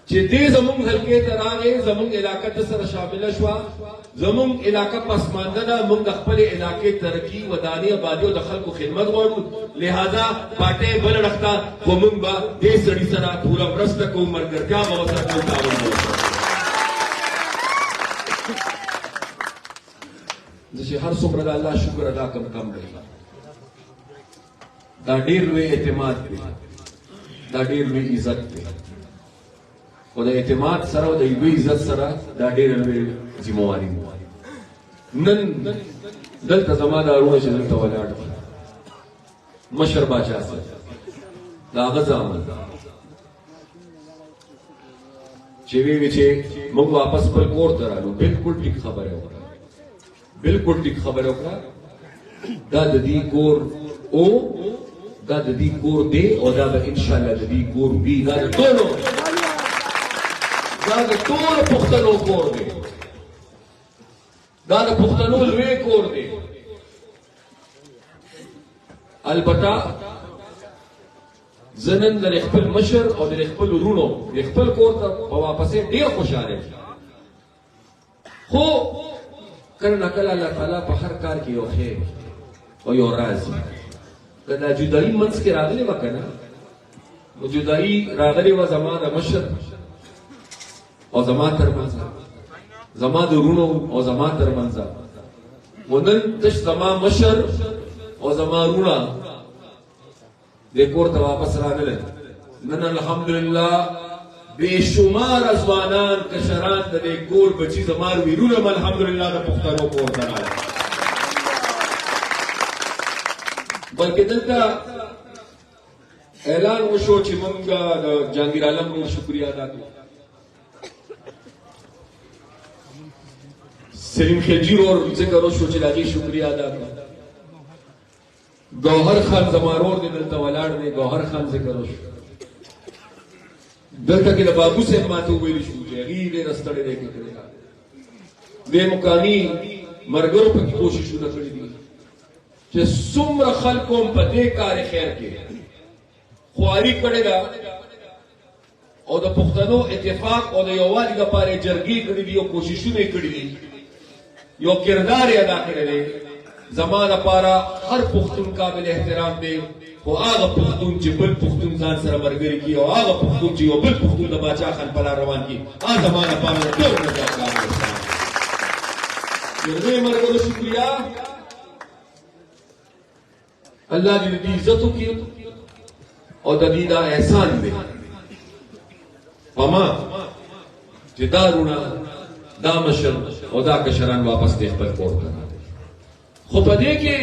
چې دې زمونږ حلقې ته راغې زمونږ علاقه ته سره شامله شوه زمونږ علاقه پسمانده ده موږ د خپلې علاقې ترقي وداني آبادي او د خلکو خدمت غواړو لہذا پاټۍ بله رخته خو موږ به دې سړي سره پوره مرسته کوو ملګرتیا به ورسره کوو تعاون به ورسره زه چې هر څومره د الله شکر ادا کم کم دی دا ډېر لوی اعتماد دی دا ډېر لوی عزت دی او د اعتماد سره او د لوی عزت سره دا ډېره لوی ذمہواري نن دلته زما دا وروڼه چې دلته ولاړ دي مشر باچا صاحب د هغه زامن چې وی چې موږ واپس خپل کور ته رالو بالکل ټیک خبره وکړه بالکل ټیک خبره وکړه دا د دې کور او دا د دې کور دی او دا به ان شاء الله د دې کور وي دا د ټولو پښتنو کور دی دا د پښتنو لوی کور دی البته زنن د خپل مشر او د خپل ورونو د خپل کور ته په واپسې ډیر خوشاله خو کله نکله الله تعالی په هر کار کې یو خیر او یو راز کله جدایي منځ کې راغلی وکنه نو جدایي راغلی و زما د مشر او زما ترمنځ زما د ورونو او زما ترمنځ ونن تش زما مشر او زما ورونه د کور ته واپس راغله نن الحمدلله بشمار ځوانان کشران د دې کور بچي زما ورونه الحمدلله د پښتنو کور ته راغله بلکې دلته اعلان وشو چې موږ د جهانگیر عالم نور شکریہ ادا کوو سلیم خلجی اور ذکر وشو چې دغه شکریہ ادا کوو گوهر خان زمارور دی دلته ولاړ دی گوهر خان ذکر وشو دلته کې د بابو صاحب ماته ویل شو چې هغه ډېر ستړی دی کړی د مقامی مرګرو په کوششونه کړې دي چې څومره خلکو په دې کار خیر کې خواري کړې ده او د پښتنو اتفاق او د یووالي لپاره جرګې کړې دي او کوششونه کړې دي یو کردار ادا کړی دی زما لپاره هر پښتون قابل احترام دی خو هغه پښتون چې بل پښتون ځان سره ملګری کړي او هغه پښتون چې یو بل پښتون د باچا خان په لار روان کړي هغه زما لپاره ډېر نجات قابل احترام دی یو مرګرو شکریہ الله دې دې عزت وکړي او د دې دا احسان دی پما چې دا رونه دا مشر او دا کشران واپس دې خپل کور ته خو په دې کې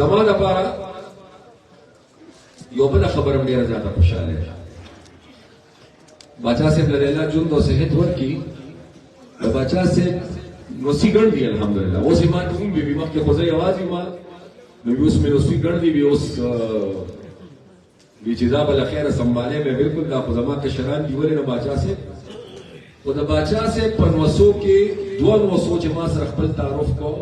زما لپاره یو بل خبره ډیره زیاته خوشاله ده باچا صاحب له الله جون او صحت ورکی د باچا صاحب نوسی ګڼ دی الحمدلله اوس ما ته هم به مخکې خو زه یوازې ما نو اوس مې نوسی ګڼ دی به اوس چې دا بل خیره سنباله مې بالکل دا خو زما کشران دی ولې نه باچا صاحب خو د باچا صاحب په نوسو کې دوه نوسو چې ما سره خپل تعارف کو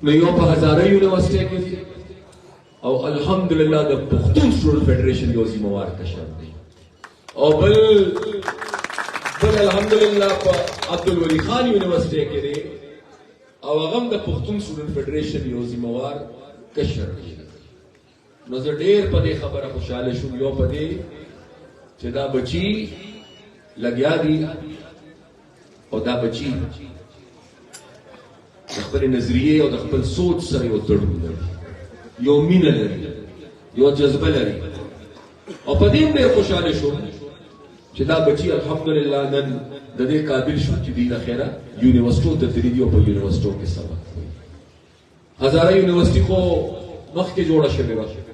نو یو په هزاره یونیورسيټي کې او الحمدلله د پښتون سټوډنټ فدریشن یو ذمہوار کشر دی او بل الحمدلله په عبدالولی خان یونیورسيټي کې دی او هغه د پښتون سټوډنټ فدریشن یو ذمہوار کشر دی نو زه ډېر په دې خبره خوشاله شوم یو په دې چې دا بچي لګیا دي او دا بچي د خپل نظریه او د خپل سوچ سره یو تړون لري یو مینه لري یو جذبه لري او په دې ډېر خوشاله شوم چې دا بچي الحمدلله نن د دې قابل شو چې دې اخیرا یونیورسيټو ته تللی دی او په یونیورسيټو کې سبق کوي هزاره یونیورسيټي خو مخکې جوړه شوې وه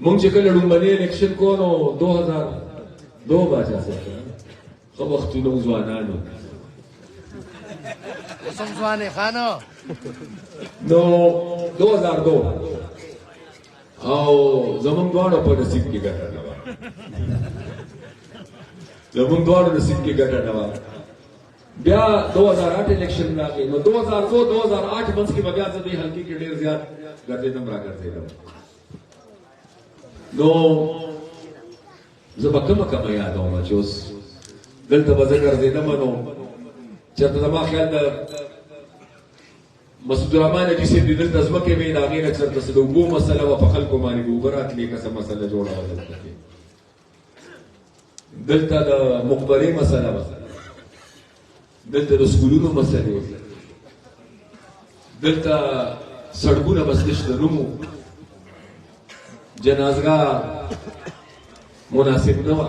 مونږ چې کله لومړنی الیکشن کو نو 2002 باچا صاحب خو وختونو ځوانانو اوسم ځوانې خانو نو 2002 او زمونږ دواړو په نصیب کې ګټه نه وه زمونږ دواړو نصیب کې ګټه نه وه بیا 2008 الیکشن راغی نو 2002 2008 منځ کې بیا زه دې حلقې کې ډېر زیات ګرځېدم را ګرځېدم نو زه به کمه یادوم چې اوس دلته به زه ګرځېدم نو چېرته زما خیال د مسعود الرحمن حاجي صاحب دې دلته ځمکې وې د هغې نه چېرته څه د اوبو مسله وه په خلکو باندې به اوبه راتلې که څه مسله جوړه وه دلته کې دلته د مقبرې مسله وه دلته د سکولونو مسلې وې دلته سړکونه بس نشته نوم جنازګاه مناسب نه وه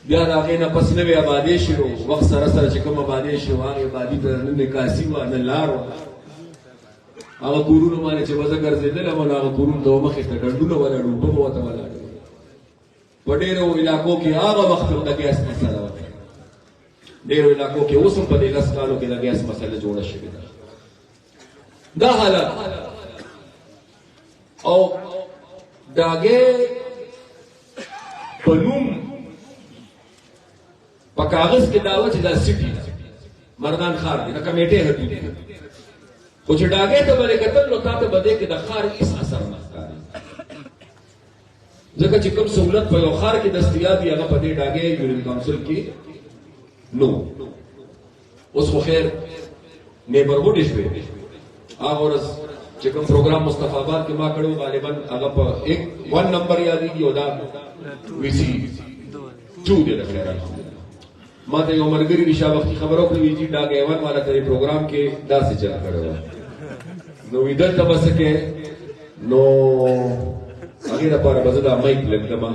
بیا د هغې نه پس نوې آبادۍ شروع وخت سره سره چې کوم آبادۍ شوه هغې آبادي ته نه نکاسي وه نه لار وه هغه کورونو باندې چې به زه ګرځېدلم نو هغه کورونو ته مخې ته ډنډونه ولاړ اوبه به ورته ولاړې په ډېرو علاقو کې هغه وخت د ګیس مسله وه ډېرو علاقو کې اوس هم په دې 10 کالو کې د ګیس مسله جوړه شوې ده دا حالت او د هغې په نوم په کاغذ کې دا وه چې دا سټي مردان ښار دی د کمیټې حدود دی خو چې ډاګې ته به یې کتل نو تا ته به دې کې د ښار هېڅ اثر نه ښکاري ځکه چې کوم سهولت په یو ښار کې دستیاب وي هغه په دې ډاګې یونین کونسل کې نو اوس خو خیر نیبرهوډ شوې هغه ورځ چې کوم پروګرام مصطفی آباد کې ما کړی غالبا هغه په 1 نمبر یادېږي او دا ویسي 2 دی د خیر ما ته یو ملګري رشا وختي خبرو کړې وي چې ډاګ ایوان والا ته پروګرام کې داسې چل کړی نو دلته به څه کې نو هغې دپاره به زه دا مایک لږدم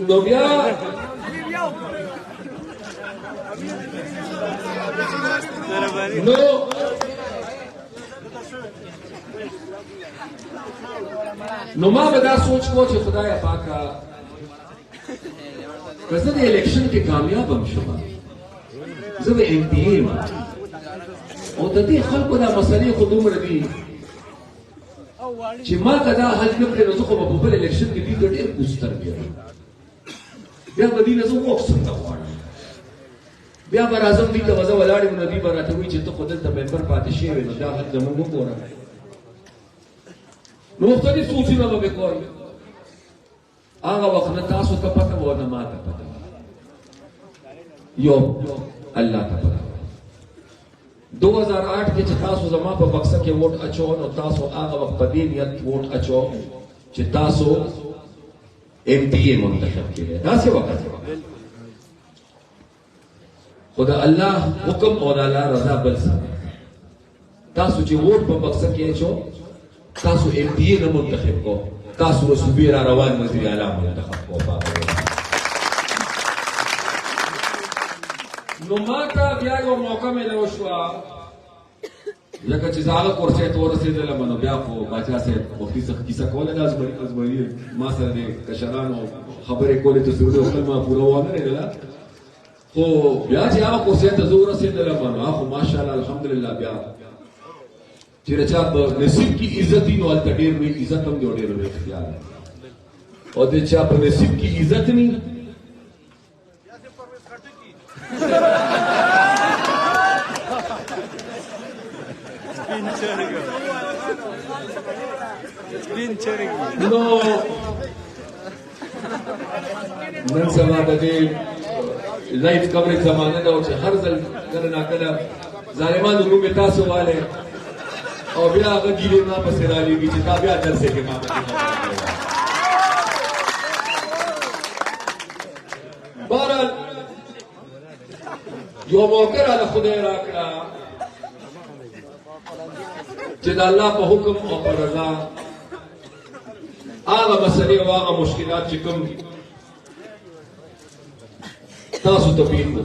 نو بیا نو ما به دا سوچ کو چې خدایا پاکه که زه د الیکشن کې کامیاب هم شم زه به ایم پی یم او د دې خلکو دا مسلې خو دومره دي چې ما که دا حل نه کړې نو زه خو به په بل الیکشن کې دوی ته ډېر ګوستر یم بیا به دوی نه زه ووک څنګه غواړم بیا به راځم دوی ته به زه ولاړ یم نو دوی به راته وایي چې ته خو دلته ممبر پاتې شوی نو دا حل زموږ وګوره نو مختلف سوچونه به مې کول هغه وخت نه تاسو ته پته وه نه ما ته پته یو الله ته پته 2008 کې چې تاسو زما په بکسه کې ووټ اچو نو تاسو هغه وخت په دې نیت ووټ اچو چې تاسو ایم پی ای منتخب کړئ داسې وخت خو د الله حکم او د الله رضا بل څه تاسو چې ووټ په بکسه کې اچو تاسو ایم پی ای نه منتخب کو تاسو صوبې را روان وزیر اعلی منتخب کو نو ما ته بیا یو موقع میله وشوه لکه چې زه هغه کورسۍ ته ورسېدلم نو بیا خو باچا صاحب مفتي څخه کیسه کوله دا ازمري ما سره د کشرانو خبرې کولې ته ضروري وکړل ما پوره وانه لرله خو بیا چې هغه کورسۍ ته زه ورسېدلم نو خو ماشاءالله الحمدلله بیا چې د چا په نصیب کې عزت وي نو هلته ډېر لوی عزت هم دی او ډېر لوی اختیار دی او د چا په نصیب کې عزت نه نو نن سبا د دې لایف کوریج زمانه ده او چې هر ځل کله ناکله ظالمانو نوم یې تاسو والے او بیا هغه ګیلې ما پسې رالیږي چې تا بیا جلسې کې ما بهرحال یو موقع راله خدای راکړه چې د الله په حکم او په رضا هغه مسلې او هغه مشکلات چې کوم تاسو ته پیښ وو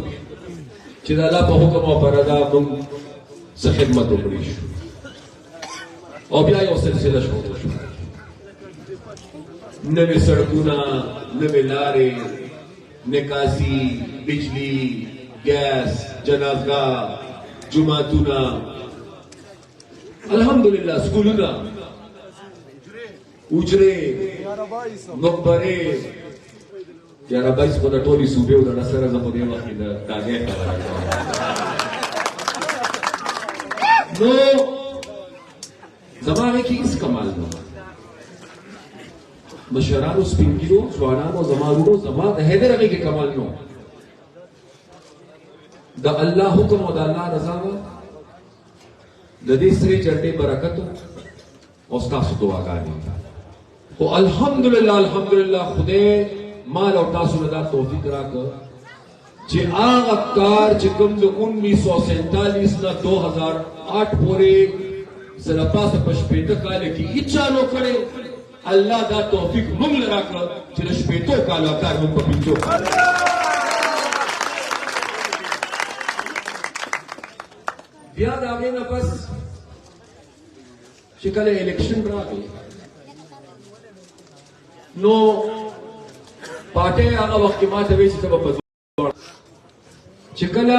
چې د الله په حکم او په رضا موږ څه خدمت وکړی شو او بیا یو سلسله شروع شوه نوې سړکونه نوې لارې نکاسي بجلی ګیس جنازګاه جوماتونه الحمدلله سکولونه اجرې نوبرې یاره بایس خو د ټولې صوبې او د سره زه په دې وخت کې د داګې خبره کوم نو زما هغې کې هېڅ کمال نه مشرانو سپین ږیرو ځوانانو زما ورونو زما د حیدر هغې کې کمال نه د الله حکم او د الله رضا وه د دې سرې جنډې برکت او ستاسو دعاګانې خو الحمدلله خدای مال او تاسو نه دا توفیق راکړه چې هغه کار چې کوم د 1947 نه 2008 پورې سره پاسه په شپېته کال کې هیڅ چا نه کړی الله دا توفیق موږ له راکړه چې د شپېتو کالو کار موږ په 5 کالو بیا د هغې نه پس چې کله الیکشن راغی نو پارټۍ هغه وخت کې ماته وایي چې ته به په زور چې کله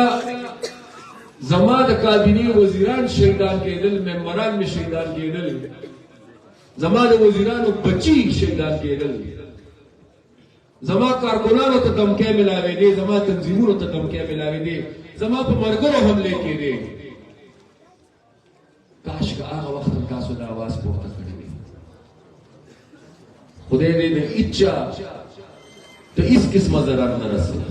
زما د کابینې وزیران شهیدان کېدل ممبران مې شهیدان کېدل زما د وزیرانو بچي شهیدان کېدل زما کارکنانو ته دمکۍ ملاوېدې زما تنظیمونو ته دمکۍ ملاوېدې زما په ملګرو حملې کېدې کاش که هغه وخت هم تاسو د اواز پورته کړی وي خدای دې د هیڅ چا ته هیڅ قسمه ضرر نه رسوي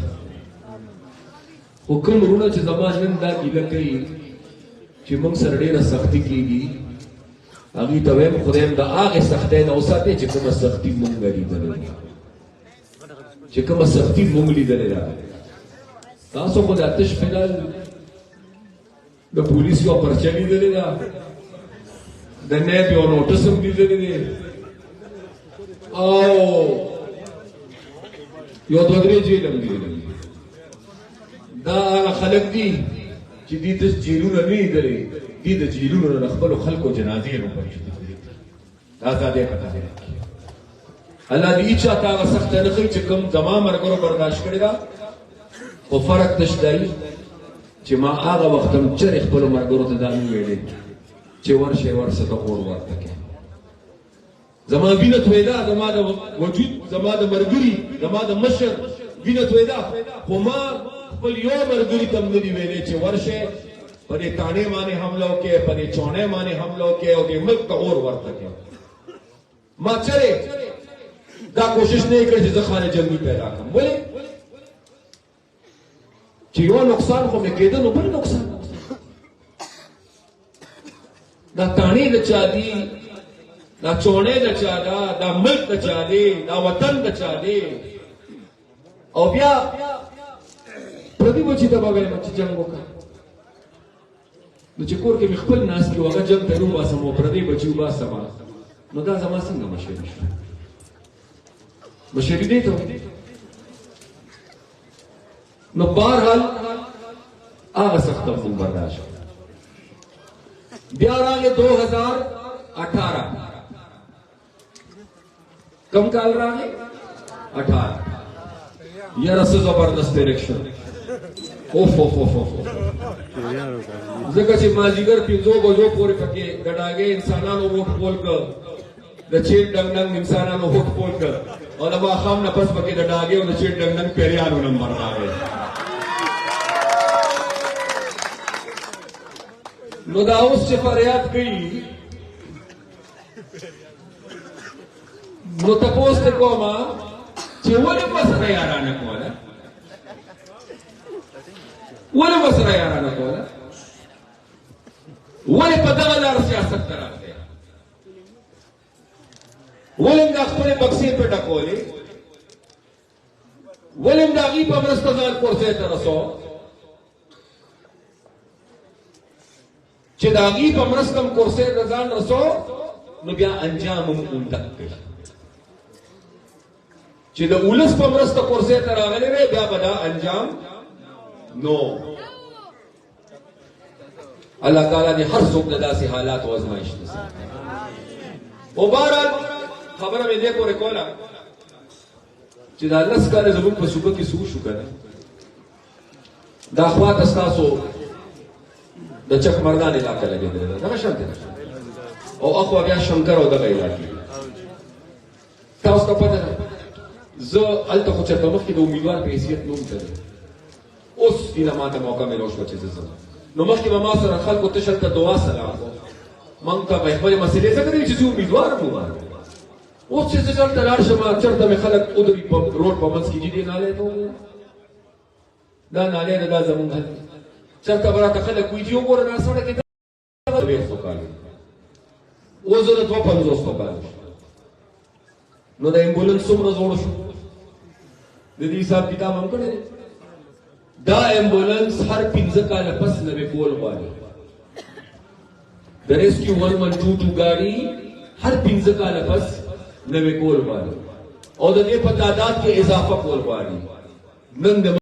خو کوم وروڼه چې زما نن دا ګیله کوي چې موږ سره ډېره سختي کېږي هغوی ته وایم خدای د هغې سختۍ نه وساتئ چې کومه سختي موږ لیدلې ده چې کومه سختي موږ لیدلې ده تاسو خو د آتش فلال د پولیس یو پرچه لیدلې ده د نیب یو نوټس هم لیدلې دی او یو دوه درې جیل هم لیدلې دا هغه خلک دي چې دوی ته جیلونه نه لیدلې دوی د جیلونو نه د خپلو خلکو جنازې روپۍ دا ازادۍ پته دی الله دې هېچا ته هغه سخته نه کوي چې کوم زما ملګرو برداشت کړې ده خو فرق تش دی چې ما هغه وخت هم چرې خپلو ملګرو ته دا نه ویلې چې ورشئ ورشه ته اور ورته کړې زما وینه تویده زما د وجود زما د ملګري زما د مشر وینه تویده خو ما خپل یو ملګري ته هم نه دي ویلې چې ورشئ په دې تاڼې باندې حمله وکړې په دې چونې باندې حمله وکړې او دې ملک ته اور ورته کړې ما چرې دا کوشش نه کړې چې زه خانه جنګي پیدا کړم ولې چې یو نقصان خو مې کېده نو بل نقصان دا تاڼې د چا دي دا چونې د چا ده دا ملک د چا دی دا وطن د چا دی او بیا پردي بچي ته به وایم چې جنګ وکړه نو چې کور کې مې خپل ناست کړي هغه جنګ ته وباسم او پردي بچي وباسم نو دا زما څنګه مشري شوه مشري دی ته نو بهرحال هغه سخته موږ برداشت بیا راغی 2018 کم کال راغی 18 یاره څه زبردست الیکشن اوف اوف اوف اوف ځکه چې مازدیګر 5 بجو پورې پکې د ډاګې انسانانو ووټ پول کړ د چیټ ډنګ ډنګ انسانانو ووټ پول کړ او د ماښام نه پس پکې د ډاګې او د چیټ ډنګ ډنګ پیریانو نمبر راغی نو دا اوس چې فریاد کوي نو تپوس ته کوم چې ولې مسره یارانه کوله ولې مسره یارانه کوله ولې په دغه لار سیاست ته راغلی ولې د خپلې بکسې په ډکولې ولې د هغې په مرسته ځان کورسۍ ته رسو چې د هغې په مرسته هم کورسۍ ته ځان رسو نو بیا انجام هم اونده کوي چې د ولس په مرسته کورسۍ ته راغلی وی بیا به دا انجام نو الله تعالی دې هر څوک د داسې حالات او ازمایښت نصیب او بهرحال خبره مې دې پورې کوله چې دا 10 کاله زموږ په صوبه کې څه وشو که نه دا خواته ستاسو د چک مردان علاقه لګېدلې ده دغه شان دی او اخوا بیا شنکر او دغه علاقې تاسو ته پته ده زه هلته خو چېرته مخکې د امیدوار په حیثیت نوم تللی اوس هیله ماته موقع میلاو شوه چې زه ځم نو مخکې به ما سره خلکو تش هلته دعا سلام موږ ته به خپلې مسلې ځکه دی چې زه امیدوار یم اوس چې زه دلته لاړ شم چېرته مې خلک ودري په روډ په منځ کې چې دې نالۍ ته وګوره دا نالۍ ده دا زمونږ حل چېرته به راته خلک وایي چې وګوره دا سړک یې څلوېښتو کال اوس زه د 250 کال نو د امبولنس څومره زوړ شو د دې حساب کتاب هم کړی دی دا امبولنس هر 15 کاله پس نوې کول غواړي د ریسکیو 1122 ګاډي هر 15 کاله پس نوې کول غواړي او د دې په تعداد کې اضافه کول غواړي نن د